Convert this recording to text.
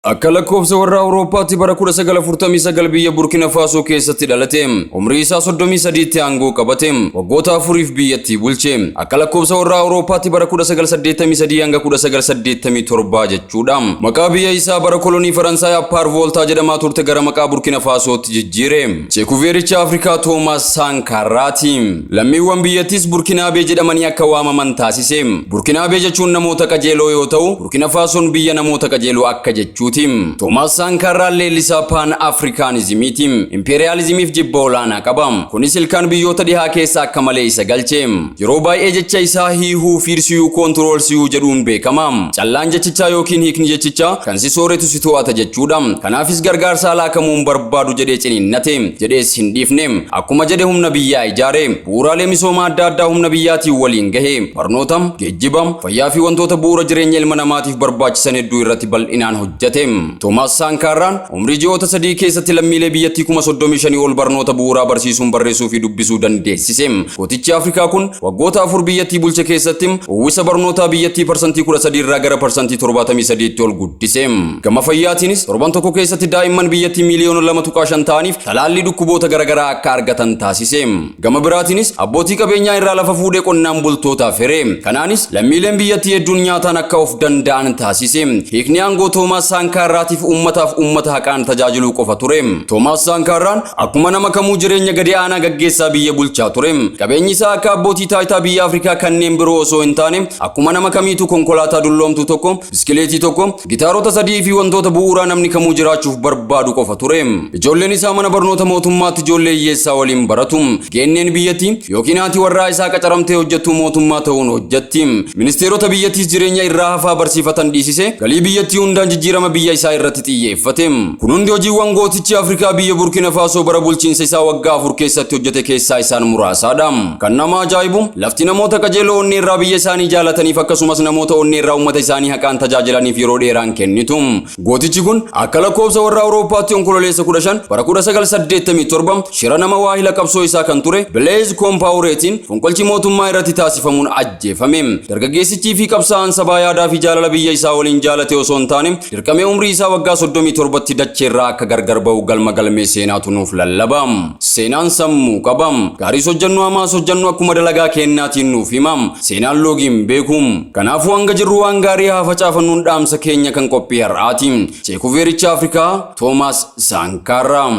Akka lakkoofsa warra Awurooppaatti bara 1949 biyya Burkina Faso keessatti dhalate. Umrii isaa 33tti aangoo qabate. Waggoota 4f biyyattii bulche. Akka lakkoofsa warra Awurooppaatti bara 1983 hanga 1987 jechuudha. Maqaa biyya isaa bara kolonii Faransaay Appaar Voltaa jedhamaa turte gara maqaa Burkina Fasootti jijjiire. Cheekuveericha Afrikaa Toomaas Saankaaraati. Lammiiwwan biyyattiis Burkinaabee jedhamanii akka waamaman taasise. Burkinaabee jechuun namoota qajeeloo yoo ta'u, Burkina Fasoon biyya namoota qajeeloo akka jechuudha. Toomaas Saankaaraan leellisaa Pan Afrikaanizimiiti. Impeeriyaalizimiif jibba olaanaa qaba. Kunis ilkaan biyyoota dhihaa keessa akka malee isa galche. Yeroo baay'ee jecha isaa hiihuu fiirsiyuu koontiroolsiyuu jedhuun beekama. Callaan jechichaa yookiin hiikni jechichaa kan si sooretu si to'ata jechuudha. Kanaafis gargaarsa alaakamuun barbaadu jedhee ciniinnate. Jedhees hin dhiifne. Akkuma jedhe humna biyyaa ijaare. Bu'uuraalee misoomaa adda addaa humna biyyaatiin waliin gahe. Barnoota, geejjiba, fayyaa fi wantoota bu'uura jireenya ilma namaatiif barbaachisan hedduu irratti bal'inaan hojjete. Toomaas Saankaaraan umrii ji'oota 3 keessatti lammiilee biyyattii 35,000 ol barnoota bu'uuraa barsiisuun barreessuu fi dubbisuu dandeessise. Gootichi Afrikaa kun waggoota 4 biyyattii bulche keessatti uwwisa barnootaa biyyattii parsantii 13 irraa gara parsantii 73tti ol guddise. Gama fayyaatiinis torban tokko keessatti daa'imman biyyattii miliyoona 2.5 ta'aniif talaallii dhukkuboota garaagaraa akka argatan taasise. Gama biraatiinis abbootii qabeenyaa irraa lafa fuudhee qonnaan bultootaaf hire. Kanaanis lammiileen biyyattii hedduun nyaataan akka of danda'an taasise. Hiikni aangoo Toomaas Saankaaraatiif uummata haqaan tajaajiluu qofa ture. Toomaas Saankaaraan akkuma nama kamuu jireenya gadi aanaa gaggeessaa biyya bulchaa ture. Qabeenyi isaa akka abbootii taayitaa biyya Afrikaa kanneen biroo osoo hin taane akkuma nama kamiitu konkolaataa dulloomtuu tokko, biskileetii tokko, gitaarota 3 fi wantoota bu'uuraa namni kamuu jiraachuuf barbaadu qofa ture. Ijoolleen isaa mana barnoota mootummaatti ijoollee hiyyeessaa waliin baratu. Geenneen biyyattii yookiin haati warraa isaa qacaramtee hojjettuu mootummaa ta'uun hojjetti. Ministeerota biyyattiis jireenya irraa hafaa barsiifatan dhiisise galii biyyattii hundaan jijjiirama biyya isaa irratti xiyyeeffate. Kun hundi hojiiwwan gootichi Afrikaa biyya Burkina Faso bara bulchiinsa isaa waggaa 4 keessatti hojjete keessaa isaan muraasaadha. Kan nama ajaa'ibu lafti namoota qajeeloo onnee irraa biyya isaanii jaalataniif akkasumas namoota onnee irraa uummata isaanii haqaan tajaajilaniif yeroo dheeraan kennitu. Gootichi kun akka lakkoofsa warra Awurooppaatti onkololeessa 15 bara 1987 shira nama waahila qabsoo isaa kan ture Blaise Compaoré fonqolchi mootummaa irratti taasifamuun ajjeefame. Dargaggeessichii fi qabsaa'aan sabaa yaadaa fi jaalala biyya isaa waliin jaalate osoo hin taane dirqamee umrii isaa waggaa 37tti dacheerraa akka gargar ba'u galma galmee seenaatu nuuf lallaba. Seenaan sammuu qaba. Gaarii hojjannu hamaas hojjannu akkuma dalagaa kennaatiin nuuf hima. Seenaan loogiin beeku. Kanaafuu hanga jirru waan gaarii haa facaafannuun dhaamsa keenya kan qophii har'aati. Cheekuveericha Afrikaa Toomaas Saankaaraan.